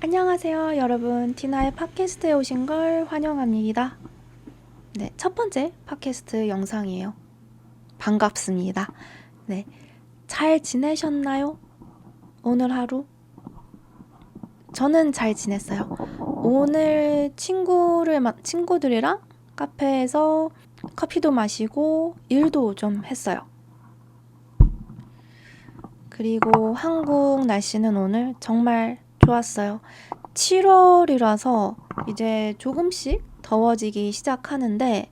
안녕하세요, 여러분. 티나의 팟캐스트에 오신 걸 환영합니다. 네, 첫 번째 팟캐스트 영상이에요. 반갑습니다. 네, 잘 지내셨나요? 오늘 하루? 저는 잘 지냈어요. 오늘 친구들이랑 카페에서 커피도 마시고 일도 좀 했어요. 그리고 한국 날씨는 오늘 정말 좋았어요. 7월이라서 이제 조금씩 더워지기 시작하는데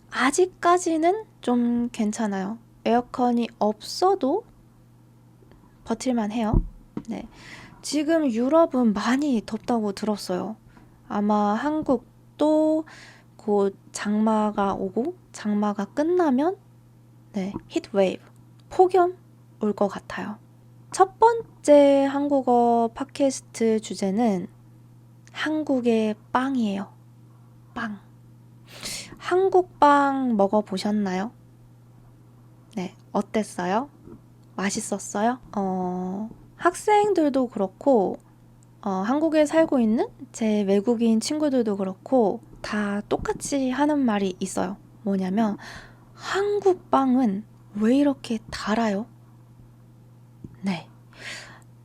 아직까지는 좀 괜찮아요. 에어컨이 없어도 버틸만 해요. 네. 지금 유럽은 많이 덥다고 들었어요. 아마 한국도 곧 장마가 오고 장마가 끝나면 히트웨이브, 폭염 올 것 같아요. 첫 번째 한국어 팟캐스트 주제는 한국의 빵이에요. 빵. 한국 빵 먹어보셨나요? 네, 어땠어요? 맛있었어요? 학생들도 그렇고, 한국에 살고 있는 제 외국인 친구들도 그렇고, 다 똑같이 하는 말이 있어요. 뭐냐면, 한국 빵은 왜 이렇게 달아요? 네.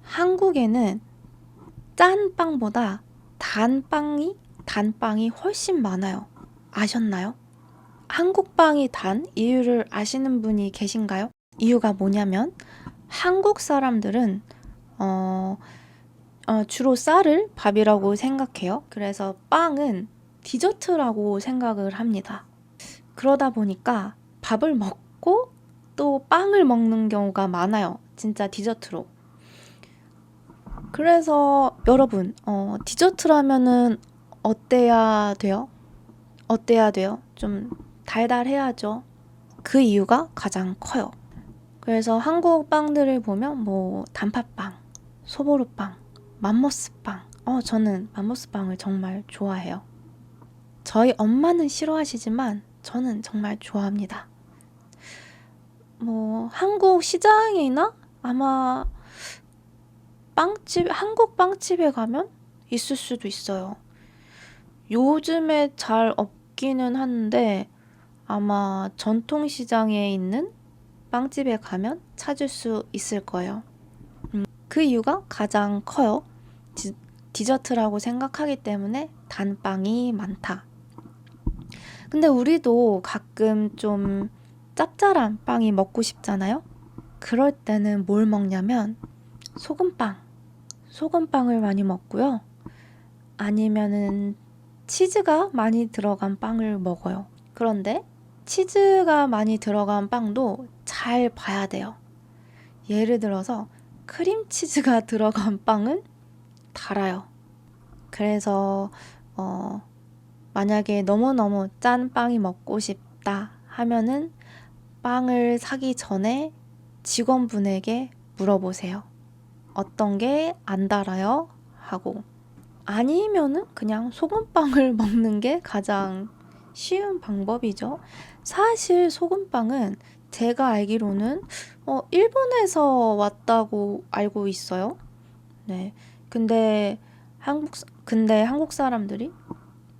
한국에는 짠 빵보다 단빵이 훨씬 많아요. 아셨나요? 한국 빵이 단 이유를 아시는 분이 계신가요? 이유가 뭐냐면 한국 사람들은 주로 쌀을 밥이라고 생각해요. 그래서 빵은 디저트라고 생각을 합니다. 그러다 보니까 밥을 먹고 또 빵을 먹는 경우가 많아요. 진짜 디저트로. 그래서 여러분, 디저트라면은 어때야 돼요? 어때야 돼요? 좀 달달해야죠. 그 이유가 가장 커요. 그래서 한국 빵들을 보면 뭐 단팥빵, 소보루빵, 맘모스빵. 저는 맘모스빵을 정말 좋아해요. 저희 엄마는 싫어하시지만 저는 정말 좋아합니다. 뭐 한국 시장이나 아마 한국 빵집에 가면 있을 수도 있어요. 요즘에 잘 없기는 한데 아마 전통시장에 있는 빵집에 가면 찾을 수 있을 거예요. 그 이유가 가장 커요. 디저트라고 생각하기 때문에 단빵이 많다. 근데 우리도 가끔 좀 짭짤한 빵이 먹고 싶잖아요? 그럴 때는 뭘 먹냐면 소금빵을 많이 먹고요. 아니면은 치즈가 많이 들어간 빵을 먹어요. 그런데 치즈가 많이 들어간 빵도 잘 봐야 돼요. 예를 들어서 크림치즈가 들어간 빵은 달아요. 그래서 만약에 너무너무 짠 빵이 먹고 싶다 하면은 빵을 사기 전에 직원분에게 물어보세요. 어떤 게 안 달아요? 하고. 아니면은 그냥 소금빵을 먹는 게 가장 쉬운 방법이죠. 사실 소금빵은 제가 알기로는 일본에서 왔다고 알고 있어요. 네. 근데 한국 사람들이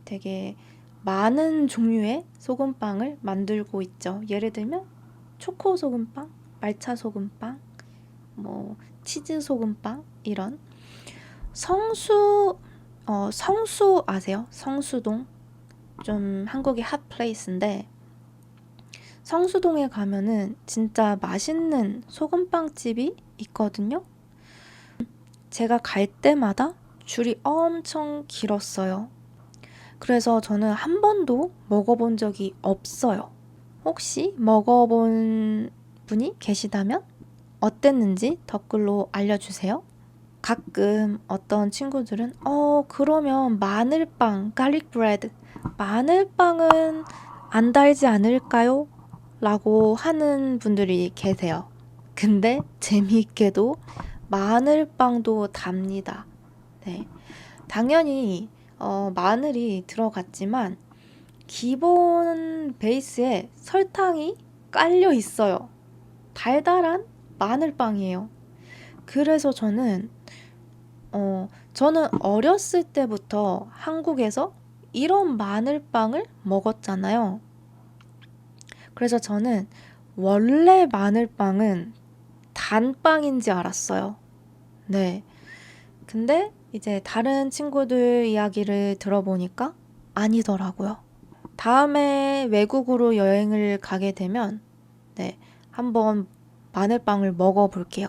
되게 많은 종류의 소금빵을 만들고 있죠. 예를 들면 초코 소금빵, 말차 소금빵, 뭐 치즈 소금빵 이런 성수 아세요? 성수동? 좀 한국의 핫플레이스인데 성수동에 가면은 진짜 맛있는 소금빵집이 있거든요. 제가 갈 때마다 줄이 엄청 길었어요. 그래서 저는 한 번도 먹어본 적이 없어요. 혹시 먹어본 분이 계시다면 어땠는지 댓글로 알려주세요. 가끔 어떤 친구들은 그러면 마늘빵, 갈릭 브레드, 마늘빵은 안 달지 않을까요? 라고 하는 분들이 계세요. 근데 재미있게도 마늘빵도 답니다. 네. 당연히 마늘이 들어갔지만 기본 베이스에 설탕이 깔려 있어요. 달달한 마늘빵이에요. 그래서 저는 저는 어렸을 때부터 한국에서 이런 마늘빵을 먹었잖아요. 그래서 저는 원래 마늘빵은 단빵인지 알았어요. 네. 근데 이제 다른 친구들 이야기를 들어보니까 아니더라고요. 다음에 외국으로 여행을 가게 되면 네, 한번 마늘빵을 먹어볼게요.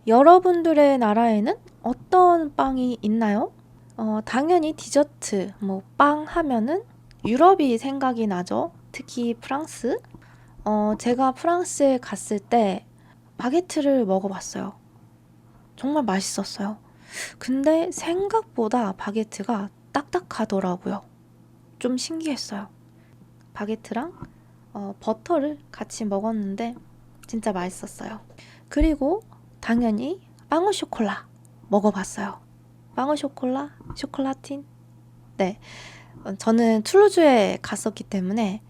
여러분들의 나라에는 어떤 빵이 있나요? 당연히 디저트, 뭐 빵 하면은 유럽이 생각이 나죠. 특히 프랑스. 제가 프랑스에 갔을 때 바게트를 먹어봤어요. 정말 맛있었어요. 근데 생각보다 바게트가 딱딱하더라고요. 좀 신기했어요. 바게트랑 버터를 같이 먹었는데 진짜 맛있었어요. 그리고 당연히 빵어 쇼콜라 먹어봤어요. 빵어 쇼콜라? 쇼콜라틴? 네. 저는 툴루즈에 갔었기 때문에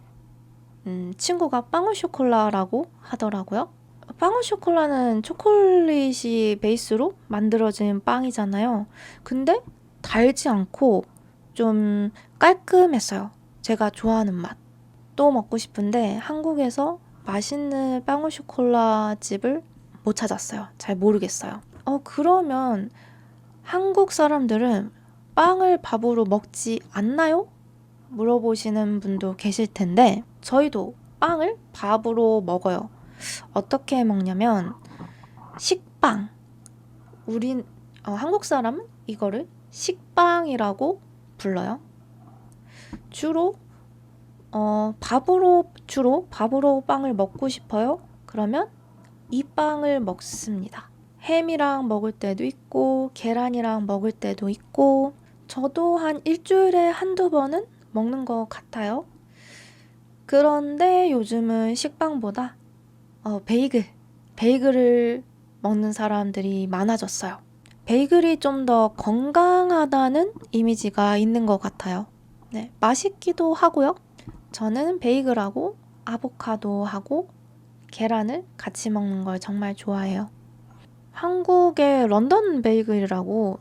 친구가 빵어 쇼콜라라고 하더라고요. 빵어 쇼콜라는 초콜릿이 베이스로 만들어진 빵이잖아요. 근데 달지 않고 좀 깔끔했어요. 제가 좋아하는 맛. 또 먹고 싶은데 한국에서 맛있는 빵어 쇼콜라 집을 못 찾았어요. 잘 모르겠어요. 그러면 한국 사람들은 빵을 밥으로 먹지 않나요? 물어보시는 분도 계실 텐데 저희도 빵을 밥으로 먹어요. 어떻게 먹냐면 식빵. 한국 사람은 이거를 식빵이라고 불러요. 주로 밥으로 빵을 먹고 싶어요? 그러면 이 빵을 먹습니다. 햄이랑 먹을 때도 있고 계란이랑 먹을 때도 있고 저도 한 일주일에 한두 번은 먹는 것 같아요. 그런데 요즘은 식빵보다 베이글을 먹는 사람들이 많아졌어요. 베이글이 좀 더 건강하다는 이미지가 있는 것 같아요. 네, 맛있기도 하고요. 저는 베이글하고 아보카도하고 계란을 같이 먹는 걸 정말 좋아해요. 한국에 런던 베이글이라고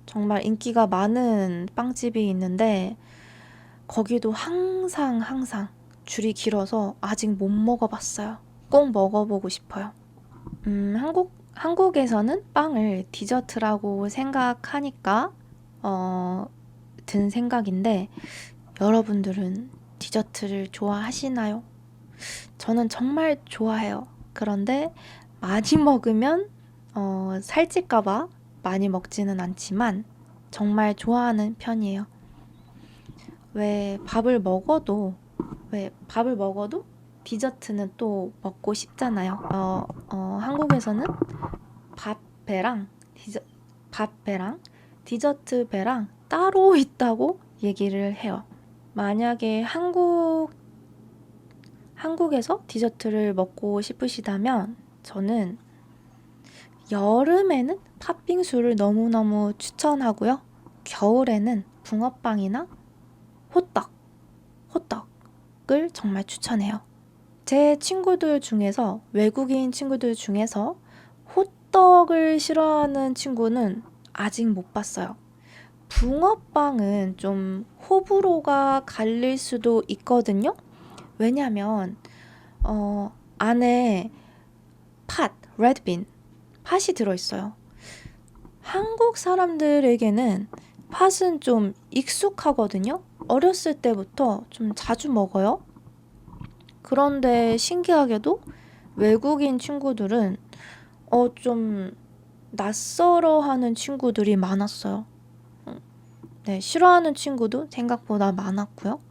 정말 인기가 많은 빵집이 있는데 거기도 항상 줄이 길어서 아직 못 먹어봤어요. 꼭 먹어보고 싶어요. 한국에서는 빵을 디저트라고 생각하니까 든 생각인데 여러분들은 디저트를 좋아하시나요? 저는 정말 좋아해요. 그런데 많이 먹으면 살찔까봐 많이 먹지는 않지만 정말 좋아하는 편이에요. 왜 밥을 먹어도 디저트는 또 먹고 싶잖아요. 한국에서는 밥배랑 디저트 배랑 따로 있다고 얘기를 해요. 만약에 한국에서 디저트를 먹고 싶으시다면 저는 여름에는 팥빙수를 너무너무 추천하고요. 겨울에는 붕어빵이나 호떡을 정말 추천해요. 제 외국인 친구들 중에서 호떡을 싫어하는 친구는 아직 못 봤어요. 붕어빵은 좀 호불호가 갈릴 수도 있거든요. 왜냐면 안에 레드빈, 팥이 들어있어요. 한국 사람들에게는 팥은 좀 익숙하거든요. 어렸을 때부터 좀 자주 먹어요. 그런데 신기하게도 외국인 친구들은 좀 낯설어하는 친구들이 많았어요. 네, 싫어하는 친구도 생각보다 많았고요.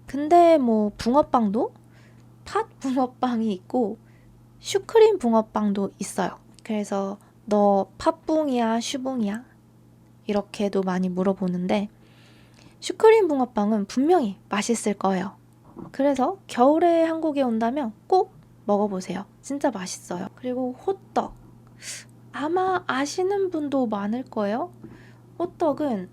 근데 뭐 붕어빵도 팥 붕어빵이 있고 슈크림 붕어빵도 있어요. 그래서 너 팥붕이야, 슈붕이야? 이렇게도 많이 물어보는데 슈크림 붕어빵은 분명히 맛있을 거예요. 그래서 겨울에 한국에 온다면 꼭 먹어보세요. 진짜 맛있어요. 그리고 호떡. 아마 아시는 분도 많을 거예요. 호떡은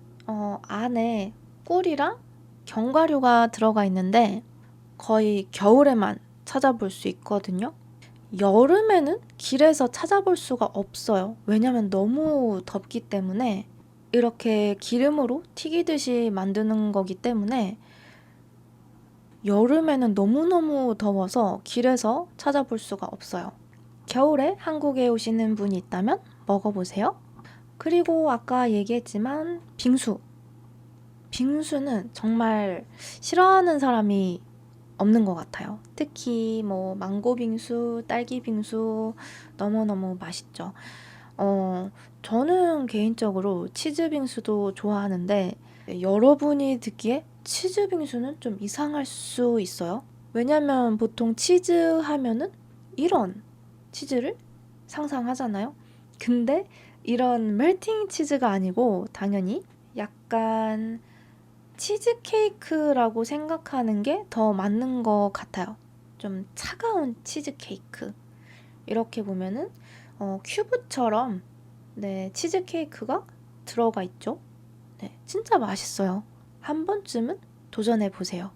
안에 꿀이랑 견과류가 들어가 있는데 거의 겨울에만 찾아볼 수 있거든요. 여름에는 길에서 찾아볼 수가 없어요. 왜냐면 너무 덥기 때문에 이렇게 기름으로 튀기듯이 만드는 거기 때문에 여름에는 너무너무 더워서 길에서 찾아볼 수가 없어요. 겨울에 한국에 오시는 분이 있다면 먹어보세요. 그리고 아까 얘기했지만 빙수. 빙수는 정말 싫어하는 사람이 없는 것 같아요. 특히 뭐 망고 빙수, 딸기 빙수 너무너무 맛있죠. 저는 개인적으로 치즈 빙수도 좋아하는데 여러분이 듣기에 치즈 빙수는 좀 이상할 수 있어요. 왜냐면 보통 치즈 하면은 이런 치즈를 상상하잖아요. 근데 이런 멜팅 치즈가 아니고 당연히 약간 치즈케이크라고 생각하는 게 더 맞는 것 같아요. 좀 차가운 치즈케이크. 이렇게 보면은 큐브처럼 네, 치즈케이크가 들어가 있죠. 네, 진짜 맛있어요. 한 번쯤은 도전해 보세요.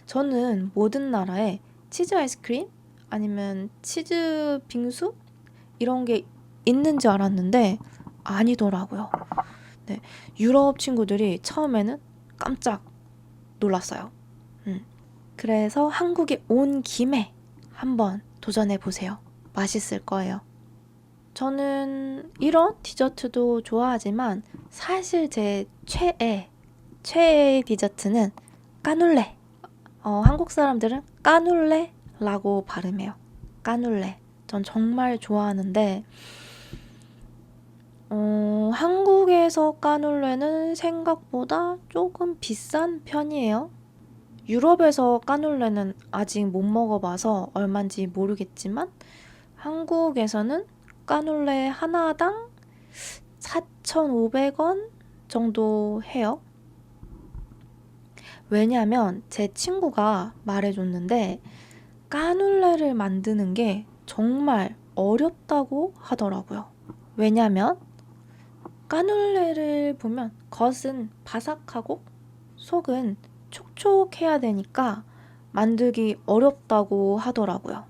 저는 모든 나라에 치즈 아이스크림 아니면 치즈 빙수 이런 게 있는 줄 알았는데 아니더라고요. 네, 유럽 친구들이 처음에는 깜짝 놀랐어요. 그래서 한국에 온 김에 한번 도전해 보세요. 맛있을 거예요. 저는 이런 디저트도 좋아하지만 사실 제 최애의 디저트는 까눌레. 한국 사람들은 까눌레라고 발음해요. 까눌레. 전 정말 좋아하는데 한국에서 까눌레는 생각보다 조금 비싼 편이에요. 유럽에서 까눌레는 아직 못 먹어봐서 얼마인지 모르겠지만 한국에서는 까눌레 하나당 4,500원 정도 해요. 왜냐면 제 친구가 말해줬는데 까눌레를 만드는 게 정말 어렵다고 하더라고요. 왜냐면 까눌레를 보면 겉은 바삭하고 속은 촉촉해야 되니까 만들기 어렵다고 하더라고요.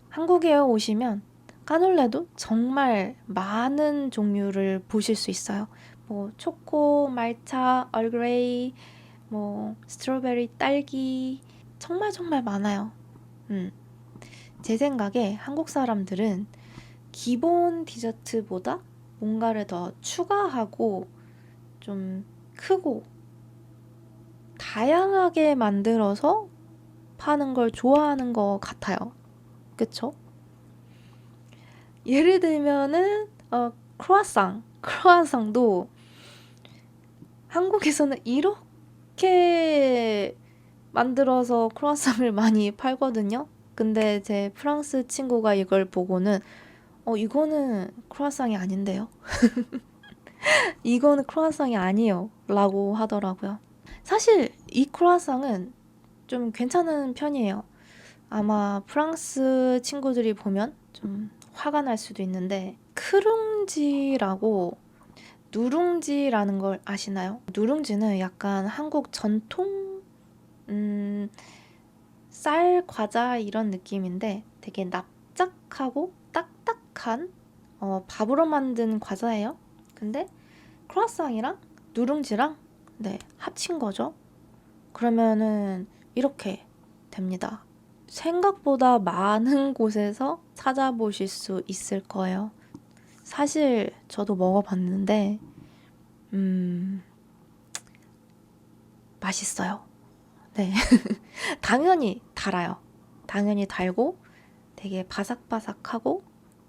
한국에 오시면 까눌레도 정말 많은 종류를 보실 수 있어요. 뭐 초코, 말차, 얼그레이, 뭐 스트로베리, 딸기 정말 정말 많아요. 제 생각에 한국 사람들은 기본 디저트보다 뭔가를 더 추가하고 좀 크고 다양하게 만들어서 파는 걸 좋아하는 것 같아요. 그쵸? 예를 들면은 크루아상도 한국에서는 이렇게 만들어서 크루아상을 많이 팔거든요. 근데 제 프랑스 친구가 이걸 보고는 이거는 크루아상이 아닌데요. 이거는 크루아상이 아니에요. 라고 하더라고요. 사실 이 크루아상은 좀 괜찮은 편이에요. 아마 프랑스 친구들이 보면 좀 화가 날 수도 있는데 크룽지라고 누룽지라는 걸 아시나요? 누룽지는 약간 한국 전통 쌀 과자 이런 느낌인데 되게 납작하고 딱딱한 밥으로 만든 과자예요. 근데 크루아상이랑 누룽지랑 네, 합친 거죠. 그러면은 이렇게 됩니다. 생각보다 많은 곳에서 찾아보실 수 있을 거예요. 사실 저도 먹어봤는데 맛있어요. 네. 당연히 달아요. 당연히 달고 되게 바삭바삭하고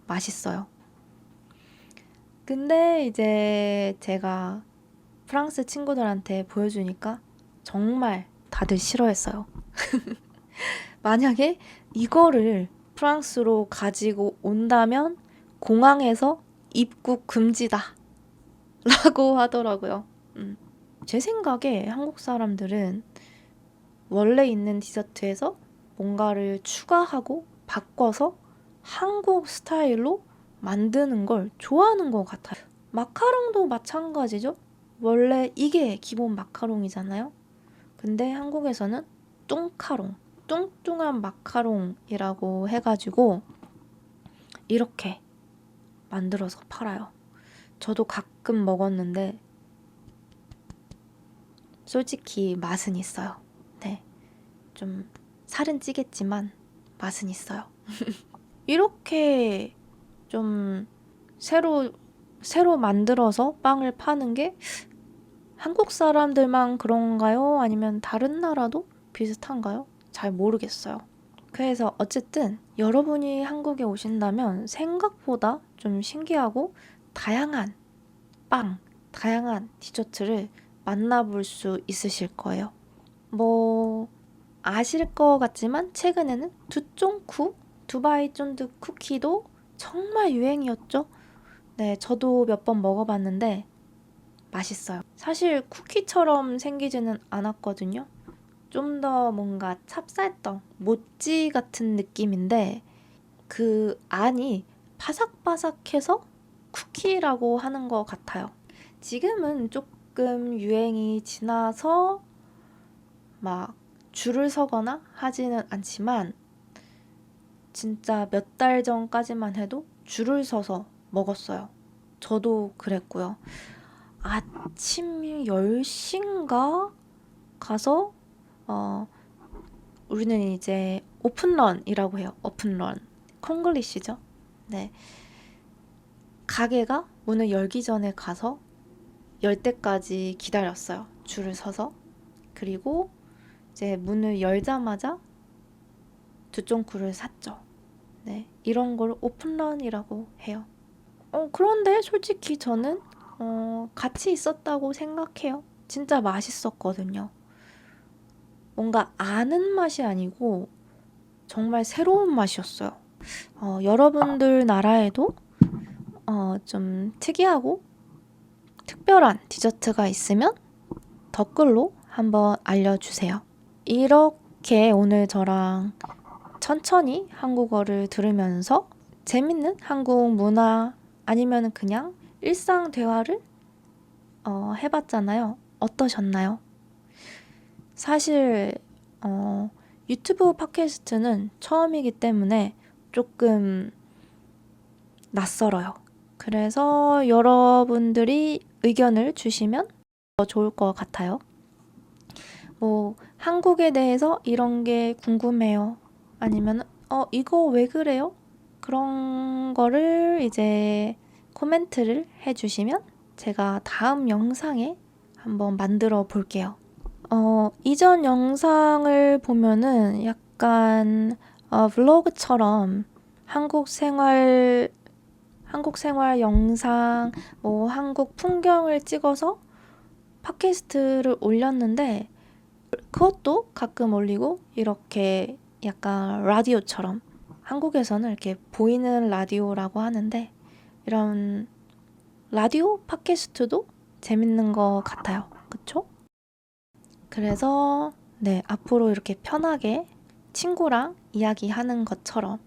맛있어요. 근데 이제 제가 프랑스 친구들한테 보여주니까 정말 다들 싫어했어요. 만약에 이거를 프랑스로 가지고 온다면 공항에서 입국 금지다 라고 하더라고요. 제 생각에 한국 사람들은 원래 있는 디저트에서 뭔가를 추가하고 바꿔서 한국 스타일로 만드는 걸 좋아하는 것 같아요. 마카롱도 마찬가지죠. 원래 이게 기본 마카롱이잖아요. 근데 한국에서는 뚱카롱, 뚱뚱한 마카롱이라고 해가지고 이렇게 만들어서 팔아요. 저도 가끔 먹었는데 솔직히 맛은 있어요. 네, 좀 살은 찌겠지만 맛은 있어요. 이렇게 좀 새로 만들어서 빵을 파는 게 한국 사람들만 그런가요? 아니면 다른 나라도 비슷한가요? 잘 모르겠어요. 그래서 어쨌든 여러분이 한국에 오신다면 생각보다 좀 신기하고 다양한 빵, 다양한 디저트를 만나볼 수 있으실 거예요. 뭐 아실 것 같지만 최근에는 두쫑쿠, 두바이 쫀득 쿠키도 정말 유행이었죠. 네, 저도 몇 번 먹어봤는데 맛있어요. 사실 쿠키처럼 생기지는 않았거든요. 좀 더 뭔가 찹쌀떡, 모찌 같은 느낌인데 그 안이 바삭바삭해서 쿠키라고 하는 것 같아요. 지금은 조금 유행이 지나서 막 줄을 서거나 하지는 않지만 진짜 몇 달 전까지만 해도 줄을 서서 먹었어요. 저도 그랬고요. 아침 10시인가 가서 우리는 이제 오픈런이라고 해요. 오픈런. 콩글리시죠? 네. 가게가 문을 열기 전에 가서 열 때까지 기다렸어요. 줄을 서서. 그리고 이제 문을 열자마자 두쫑쿠를 샀죠. 네. 이런 걸 오픈런이라고 해요. 그런데 솔직히 저는 같이 있었다고 생각해요. 진짜 맛있었거든요. 뭔가 아는 맛이 아니고 정말 새로운 맛이었어요. 여러분들 나라에도 좀 특이하고 특별한 디저트가 있으면 댓글로 한번 알려주세요. 이렇게 오늘 저랑 천천히 한국어를 들으면서 재밌는 한국 문화 아니면 그냥 일상 대화를 해봤잖아요. 어떠셨나요? 사실 유튜브 팟캐스트는 처음이기 때문에 조금 낯설어요. 그래서 여러분들이 의견을 주시면 더 좋을 것 같아요. 뭐 한국에 대해서 이런 게 궁금해요. 아니면 이거 왜 그래요? 그런 거를 이제 코멘트를 해주시면 제가 다음 영상에 한번 만들어 볼게요. 이전 영상을 보면은 약간 블로그처럼 한국 생활 영상, 뭐 한국 풍경을 찍어서 팟캐스트를 올렸는데 그것도 가끔 올리고 이렇게 약간 라디오처럼 한국에서는 이렇게 보이는 라디오라고 하는데 이런 라디오 팟캐스트도 재밌는 것 같아요. 그쵸? 그래서 네, 앞으로 이렇게 편하게 친구랑 이야기하는 것처럼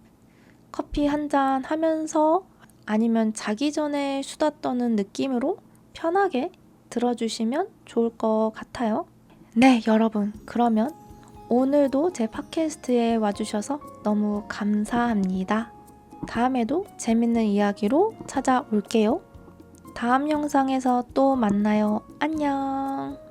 커피 한 잔 하면서 아니면 자기 전에 수다 떠는 느낌으로 편하게 들어주시면 좋을 것 같아요. 네, 여러분. 그러면 오늘도 제 팟캐스트에 와주셔서 너무 감사합니다. 다음에도 재밌는 이야기로 찾아올게요. 다음 영상에서 또 만나요. 안녕.